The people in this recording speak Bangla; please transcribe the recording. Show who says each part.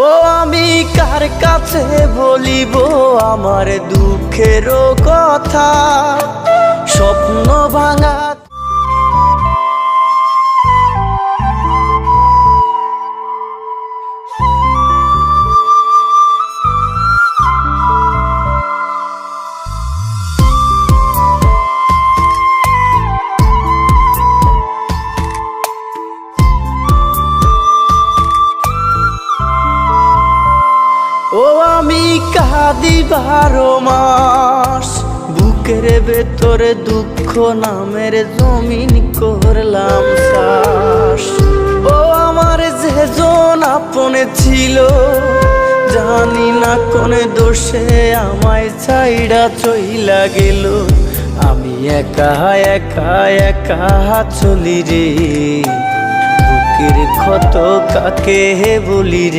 Speaker 1: ও আমি কার কাছে বলিব আমার দুঃখের কথা, স্বপ্ন ভাঙা ও আমি কাঁদি 12 মাস, বুকের ভেতরে দুঃখ নামের জমিন করলাম চাষ। ও আমার যেজন আপনে ছিল, জানি না কোন দোষে আমায় ছাইড়া চইলা গেল। আমি একা একা একা চলি রে, বুকের ক্ষত কাকে বলি রে।